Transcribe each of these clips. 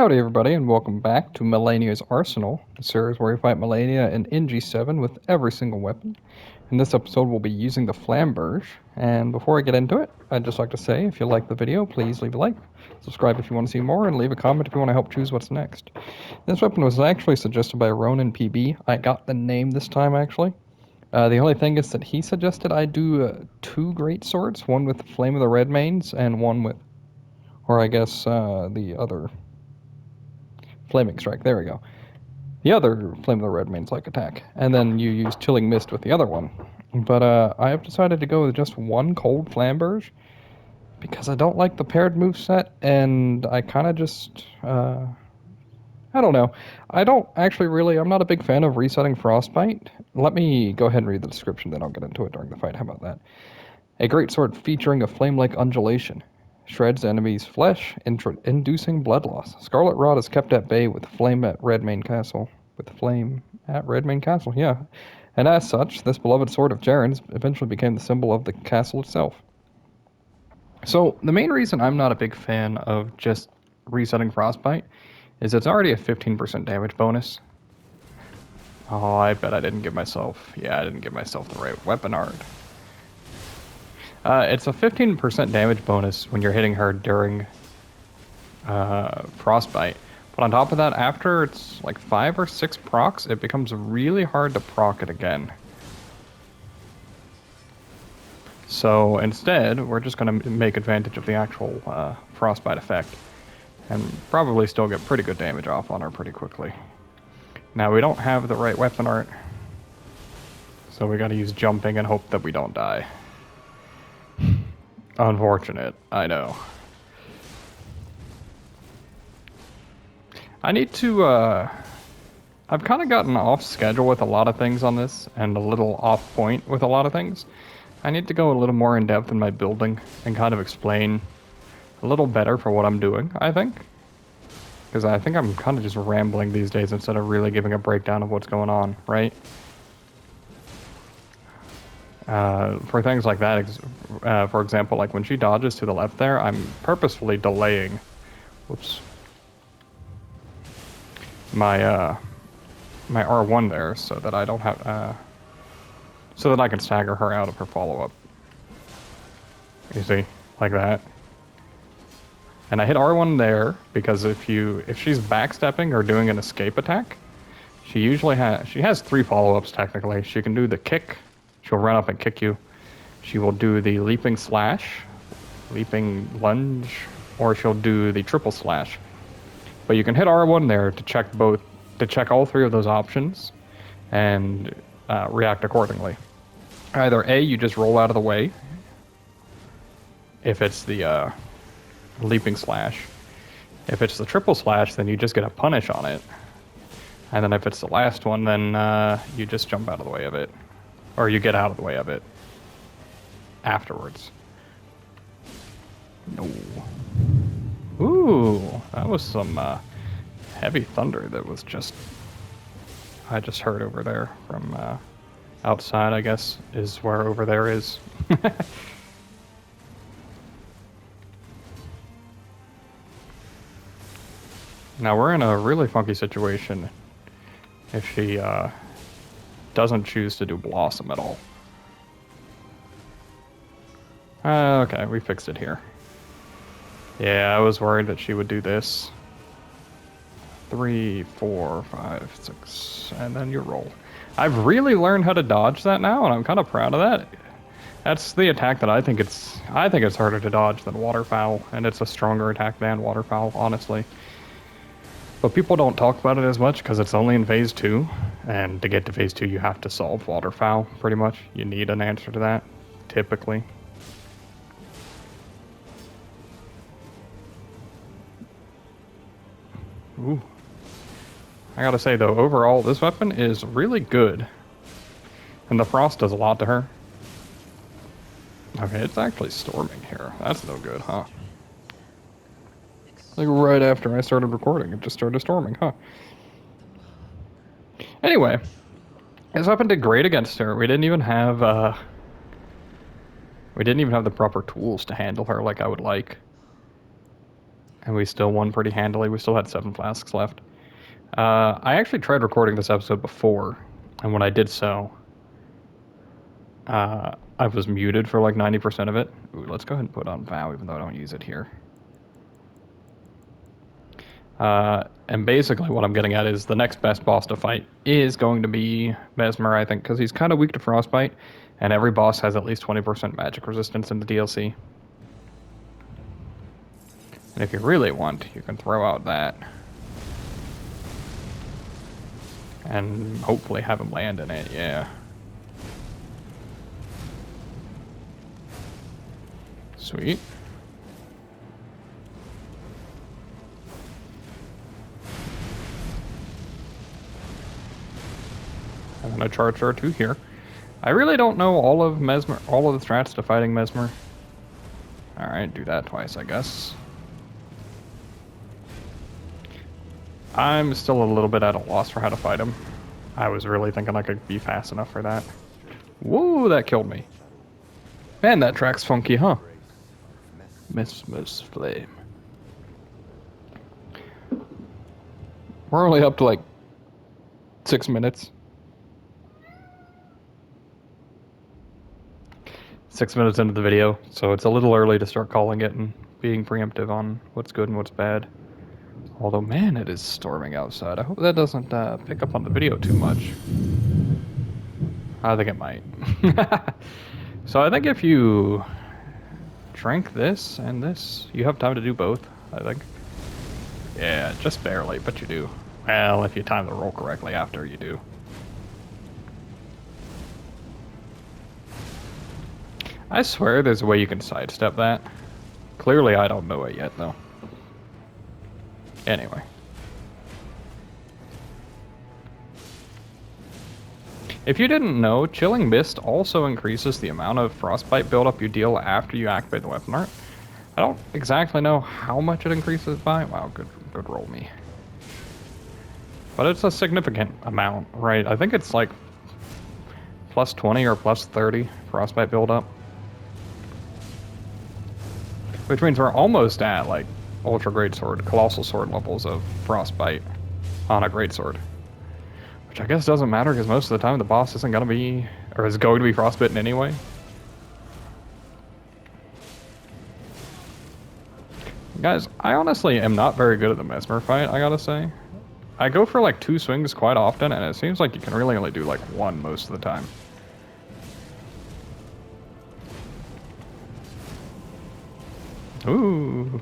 Howdy everybody and welcome back to Malenia's Arsenal, a series where we fight Malenia in NG7 with every single weapon. In this episode we'll be using the Flamberge, and before I get into it, I'd just like to say if you like the video, please leave a like, subscribe if you want to see more, and leave a comment if you want to help choose what's next. This weapon was actually suggested by Ronan PB. I got the name this time actually. The only thing is that he suggested I do two great swords, one with Flame of the Red Mains and one with, or I guess the other Flaming Strike, there we go. The other Flame of the Red Mains like attack. And then you use Chilling Mist with the other one. But I have decided to go with just one Cold Flamberge because I don't like the paired moveset, and I kind of just, I don't know. I don't actually really, I'm not a big fan of resetting Frostbite. Let me go ahead and read the description, then I'll get into it during the fight. How about that? A great sword featuring a flame-like undulation. Shreds enemies' flesh, inducing blood loss. Scarlet Rot is kept at bay with flame at Redmane Castle. Yeah. And as such, this beloved sword of Jaren's eventually became the symbol of the castle itself. So, the main reason I'm not a big fan of just resetting Frostbite is it's already a 15% damage bonus. Oh, I bet I didn't give myself... Yeah, I didn't give myself the right weapon art. It's a 15% damage bonus when you're hitting her during Frostbite. But on top of that, after it's like 5 or 6 procs, it becomes really hard to proc it again. So instead, we're just going to make advantage of the actual Frostbite effect. And probably still get pretty good damage off on her pretty quickly. Now, we don't have the right weapon art. So we got to use jumping and hope that we don't die. Unfortunate, I know. I need to, I've kind of gotten off schedule with a lot of things on this, and a little off point with a lot of things. I need to go a little more in depth in my building, and kind of explain a little better for what I'm doing, I think. Because I think I'm kind of just rambling these days instead of really giving a breakdown of what's going on, right? For things like that, for example, like when she dodges to the left there, I'm purposefully delaying, my my R1 there so that I don't have, so that I can stagger her out of her follow-up. You see, like that. And I hit R1 there because if she's backstepping or doing an escape attack, she has 3 follow-ups technically. She can do the kick. She'll run up and kick you. She will do the leaping slash, leaping lunge, or she'll do the triple slash. But you can hit R1 there to check all 3 of those options and react accordingly. Either A, you just roll out of the way if it's the leaping slash. If it's the triple slash, then you just get a punish on it. And then if it's the last one, then you just jump out of the way of it. Or you get out of the way of it afterwards. No. Ooh, that was some heavy thunder that was I just heard over there from outside, I guess, is where over there is. Now we're in a really funky situation if she doesn't choose to do Blossom at all. Okay, we fixed it here. Yeah, I was worried that she would do this. 3, 4, 5, 6, and then you roll. I've really learned how to dodge that now, and I'm kind of proud of that. That's the attack that I think it's harder to dodge than Waterfowl, and it's a stronger attack than Waterfowl, honestly. But people don't talk about it as much because it's only in Phase 2, and to get to Phase 2 you have to solve Waterfowl, pretty much. You need an answer to that, typically. Ooh. I gotta say though, overall, this weapon is really good. And the frost does a lot to her. Okay, it's actually storming here. That's no good, huh? Like right after I started recording, it just started storming, huh? Anyway, this weapon did great against her. We didn't even have the proper tools to handle her like I would like. And we still won pretty handily. We still had 7 flasks left. I actually tried recording this episode before, and when I did so, I was muted for like 90% of it. Ooh, let's go ahead and put on Vow, even though I don't use it here. And basically what I'm getting at is the next best boss to fight is going to be Mesmer, I think, because he's kind of weak to Frostbite, and every boss has at least 20% magic resistance in the DLC. And if you really want, you can throw out that. And hopefully have him land in it, yeah. Sweet. I'm gonna charge R2 here. I really don't know all of the strats to fighting Mesmer. Alright, do that twice, I guess. I'm still a little bit at a loss for how to fight him. I was really thinking I could be fast enough for that. Whoa, that killed me. Man, that track's funky, huh? Mesmer's Flame. We're only up to like 6 minutes. 6 minutes into the video, so it's a little early to start calling it and being preemptive on what's good and what's bad. Although, man, it is storming outside. I hope that doesn't pick up on the video too much. I think it might. So I think if you drink this and this, you have time to do both, I think. Yeah, just barely, but you do. Well, if you time the roll correctly after, you do. I swear there's a way you can sidestep that. Clearly I don't know it yet, though. Anyway. If you didn't know, Chilling Mist also increases the amount of frostbite buildup you deal after you activate the weapon art. I don't exactly know how much it increases by. Wow, good roll me. But it's a significant amount, right? I think it's like plus 20 or plus 30 frostbite buildup. Which means we're almost at like Ultra Greatsword, Colossal Sword levels of frostbite on a Greatsword. Which I guess doesn't matter because most of the time the boss isn't going to be, or is going to be frostbitten anyway. Guys, I honestly am not very good at the Mesmer fight, I gotta say. I go for like 2 swings quite often, and it seems like you can really only do like 1 most of the time. Ooh.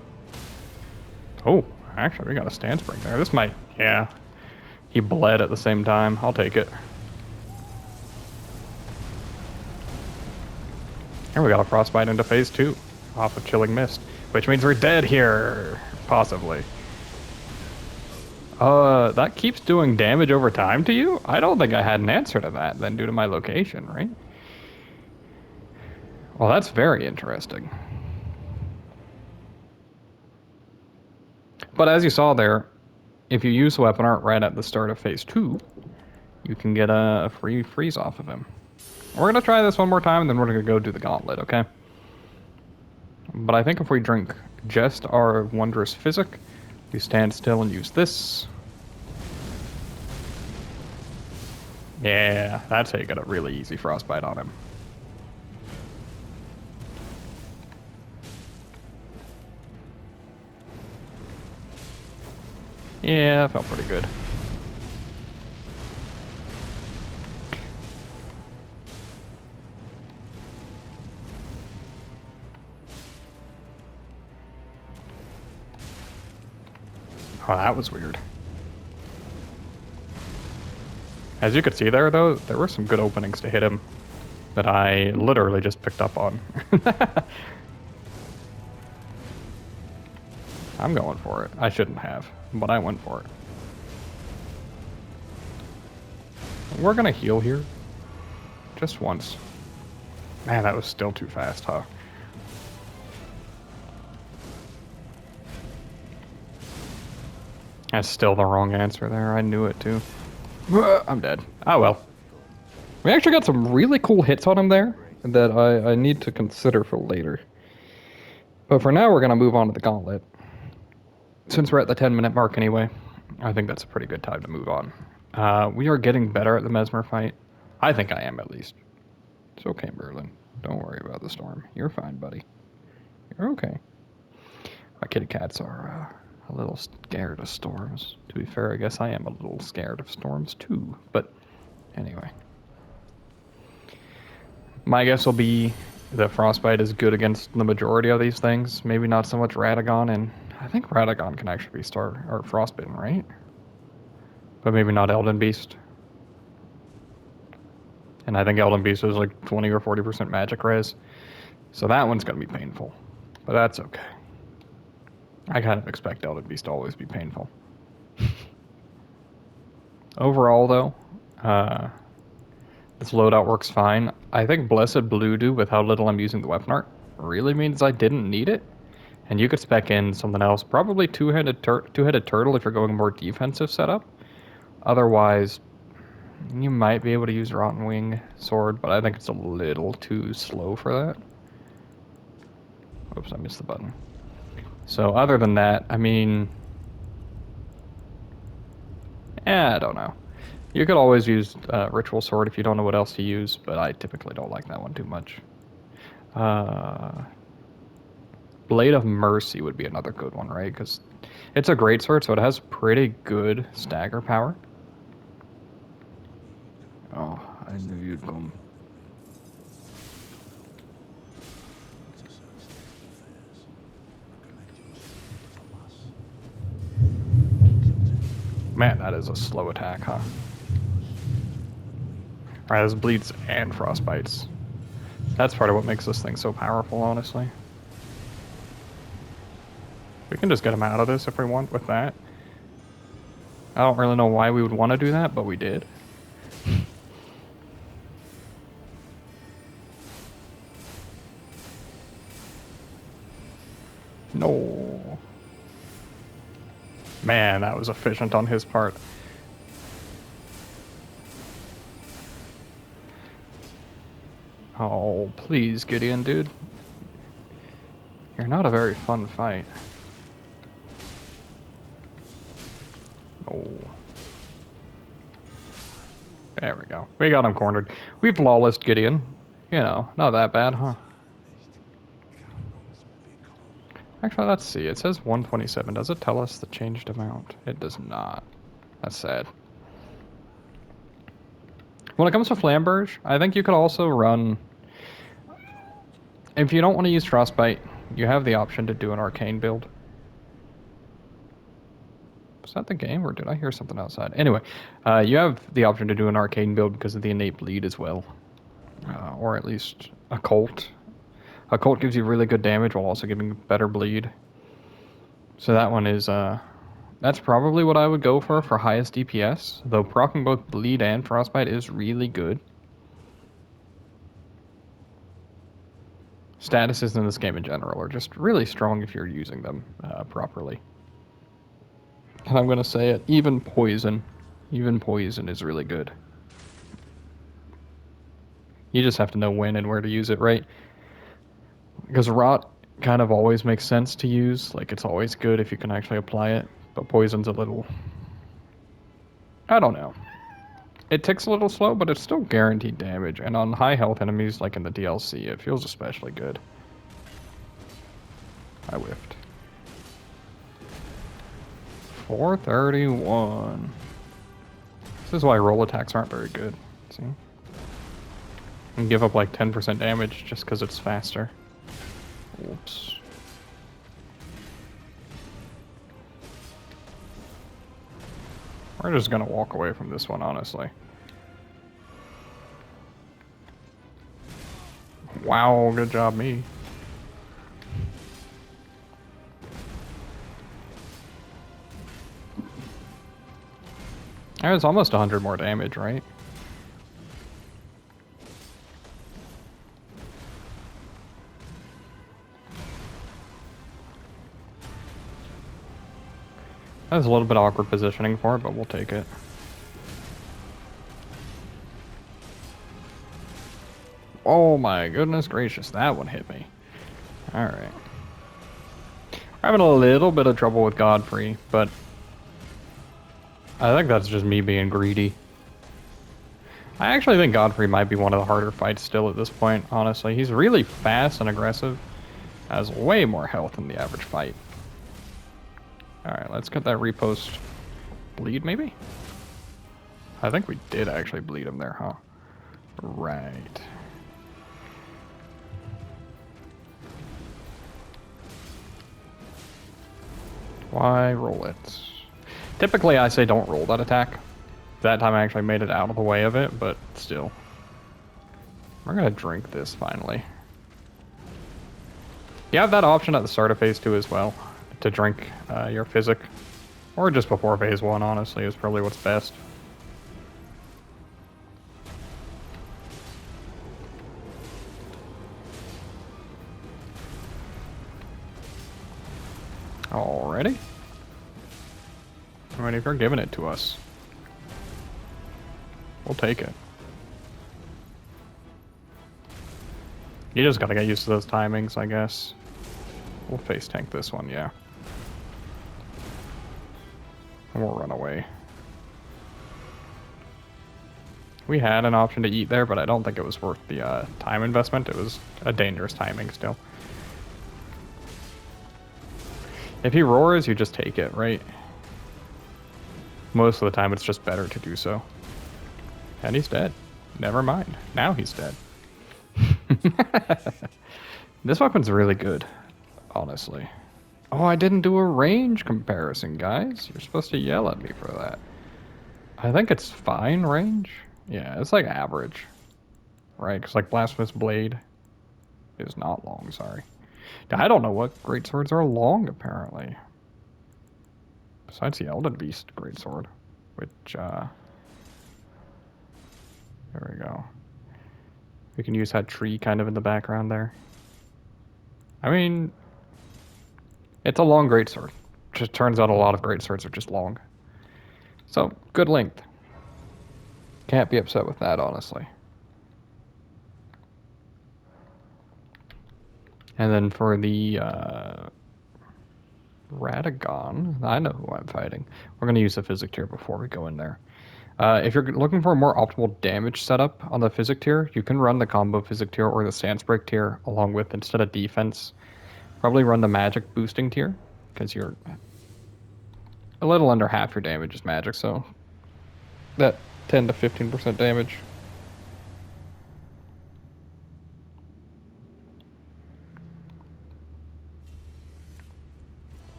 Oh, actually, we got a stance break there. This might, yeah. He bled at the same time. I'll take it. And we got a frostbite into phase 2 off of Chilling Mist, which means we're dead here, possibly. That keeps doing damage over time to you? I don't think I had an answer to that then due to my location, right? Well, that's very interesting. But as you saw there, if you use weapon art right at the start of phase 2, you can get a free freeze off of him. We're going to try this one more time, and then we're going to go do the gauntlet, okay? But I think if we drink just our Wondrous Physic, we stand still and use this. Yeah, that's how you get a really easy frostbite on him. Yeah, that felt pretty good. Oh, that was weird. As you could see there, though, there were some good openings to hit him that I literally just picked up on. I'm going for it. I shouldn't have, but I went for it. We're gonna heal here. Just once. Man, that was still too fast, huh? That's still the wrong answer there. I knew it too. I'm dead. Oh well. We actually got some really cool hits on him there that I need to consider for later. But for now, we're going to move on to the gauntlet. since we're at the 10-minute mark anyway, I think that's a pretty good time to move on. We are getting better at the Mesmer fight. I think I am, at least. It's okay, Merlin. Don't worry about the storm. You're fine, buddy. You're okay. My kitty cats are a little scared of storms. To be fair, I guess I am a little scared of storms too. But anyway. My guess will be that Frostbite is good against the majority of these things. Maybe not so much Radagon, and I think Radagon can actually be or Frostbitten, right? But maybe not Elden Beast. And I think Elden Beast is like 20 or 40% magic res. So that one's going to be painful. But that's okay. I kind of expect Elden Beast to always be painful. Overall, though, this loadout works fine. I think Blessed Blue Dew, with how little I'm using the weapon art, really means I didn't need it. And you could spec in something else, probably two-headed turtle if you're going more defensive setup. Otherwise, you might be able to use Rotten Wing Sword, but I think it's a little too slow for that. Oops, I missed the button. So other than that, I mean, I don't know. You could always use Ritual Sword if you don't know what else to use, but I typically don't like that one too much. Blade of Mercy would be another good one, right? Because it's a great sword, so it has pretty good stagger power. Oh, I knew you'd come. Man, that is a slow attack, huh? Alright, this bleeds and frostbites. That's part of what makes this thing so powerful, honestly. We can just get him out of this if we want with that. I don't really know why we would want to do that, but we did. No. Man, that was efficient on his part. Oh, please, Gideon, dude. You're not a very fun fight. Oh. There we go. We got him cornered. We flawless Gideon. You know, not that bad, huh? Actually, let's see. It says 127. Does it tell us the changed amount? It does not. That's sad. When it comes to Flamberge, I think you could also run... If you don't want to use Frostbite, you have the option to do an Arcane build. Was that the game, or did I hear something outside? Anyway, you have the option to do an Arcane build because of the innate bleed as well. Or at least Occult. Occult gives you really good damage while also giving better bleed. So that one is... that's probably what I would go for highest DPS. Though proccing both bleed and Frostbite is really good. Statuses in this game in general are just really strong if you're using them properly. And I'm going to say it, even poison is really good. You just have to know when and where to use it, right? Because rot kind of always makes sense to use, like it's always good if you can actually apply it, but poison's a little... I don't know. It ticks a little slow, but it's still guaranteed damage, and on high health enemies like in the DLC, it feels especially good. I whiffed. 431. This is why roll attacks aren't very good. See? And give up like 10% damage just because it's faster. Oops. We're just gonna walk away from this one, honestly. Wow, good job, me. That was almost 100 more damage, right? That was a little bit awkward positioning for it, but we'll take it. Oh my goodness gracious, that one hit me. Alright. Alright, Having a little bit of trouble with Godfrey, but I think that's just me being greedy. I actually think Godfrey might be one of the harder fights still at this point, honestly. He's really fast and aggressive. Has way more health than the average fight. Alright, let's get that repost bleed, maybe? I think we did actually bleed him there, huh? Right. Why roll it? Typically I say don't roll that attack. That time I actually made it out of the way of it, but still. We're gonna drink this finally. You have that option at the start of phase 2 as well, to drink your physic. Or just before phase 1, honestly, is probably what's best. Alrighty. I mean, if you're giving it to us, we'll take it. You just gotta get used to those timings, I guess. We'll face tank this one, yeah. And we'll run away. We had an option to eat there, but I don't think it was worth the time investment. It was a dangerous timing still. If he roars, you just take it, right? Most of the time, it's just better to do so. And he's dead. Never mind. Now he's dead. This weapon's really good, honestly. Oh, I didn't do a range comparison, guys. You're supposed to yell at me for that. I think it's fine range. Yeah, it's like average. Right, because like Blasphemous Blade is not long, sorry. I don't know what greatswords are long, apparently. Besides the Elden Beast greatsword, which, there we go. We can use that tree kind of in the background there. I mean, it's a long greatsword. Just turns out a lot of greatswords are just long. So, good length. Can't be upset with that, honestly. And then for the Radagon, I know who I'm fighting. We're going to use the Physic tier before we go in there. If you're looking for a more optimal damage setup on the Physic tier, you can run the combo Physic tier or the Stance Break tier along with, instead of defense, probably run the magic boosting tier, because you're a little under half your damage is magic, so that 10 to 15% damage.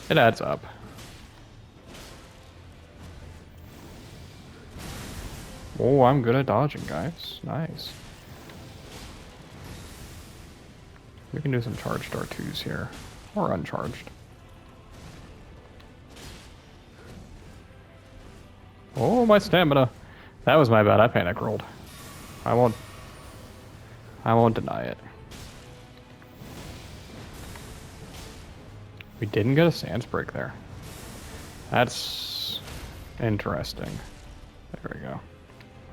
It adds up. Oh, I'm good at dodging, guys. Nice. We can do some charged R2s here. Or uncharged. Oh, my stamina. That was my bad. I panic rolled. I won't deny it. We didn't get a Stance Break there. That's interesting. There we go.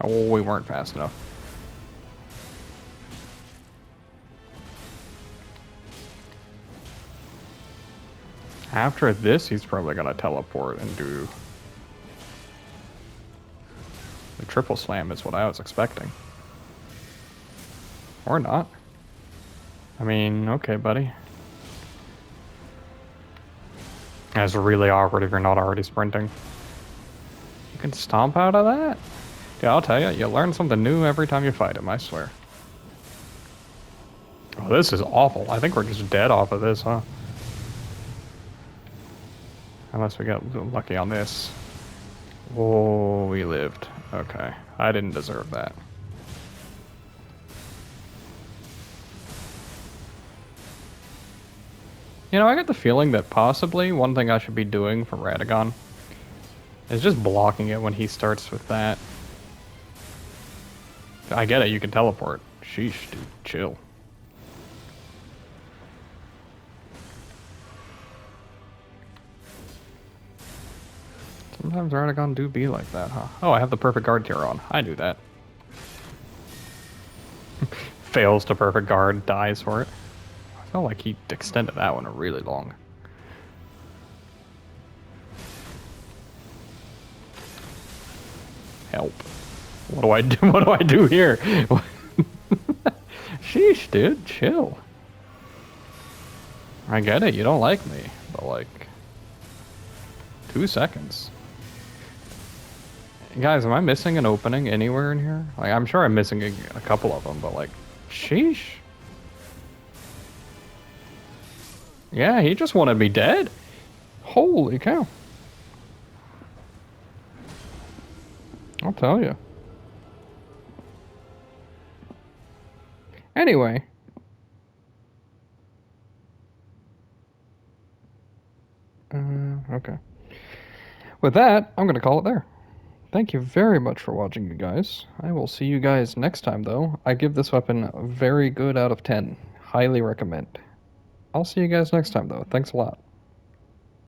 Oh, we weren't fast enough. After this, he's probably gonna teleport and do the triple slam is what I was expecting. Or not. I mean, okay, buddy. That's really awkward if you're not already sprinting. You can stomp out of that? Dude, I'll tell you, you learn something new every time you fight him, I swear. Oh, this is awful. I think we're just dead off of this, huh? Unless we got lucky on this. Oh, we lived. Okay. I didn't deserve that. You know, I got the feeling that possibly one thing I should be doing for Radagon is just blocking it when he starts with that. I get it, you can teleport. Sheesh, dude, chill. Sometimes Radagon do be like that, huh? Oh, I have the perfect guard tier on. I knew that. Fails to perfect guard, dies for it. felt like he extended that one really long. Help. What do I do? What do I do here? Sheesh, dude, chill. I get it, you don't like me, but like 2 seconds. Guys, am I missing an opening anywhere in here? Like, I'm sure I'm missing a couple of them, but like, sheesh. Yeah, he just wanted me dead. Holy cow. I'll tell you. Anyway. Okay. With that, I'm going to call it there. Thank you very much for watching, you guys. I will see you guys next time, though. I give this weapon a very good out of 10. Highly recommend. I'll see you guys next time, though. Thanks a lot.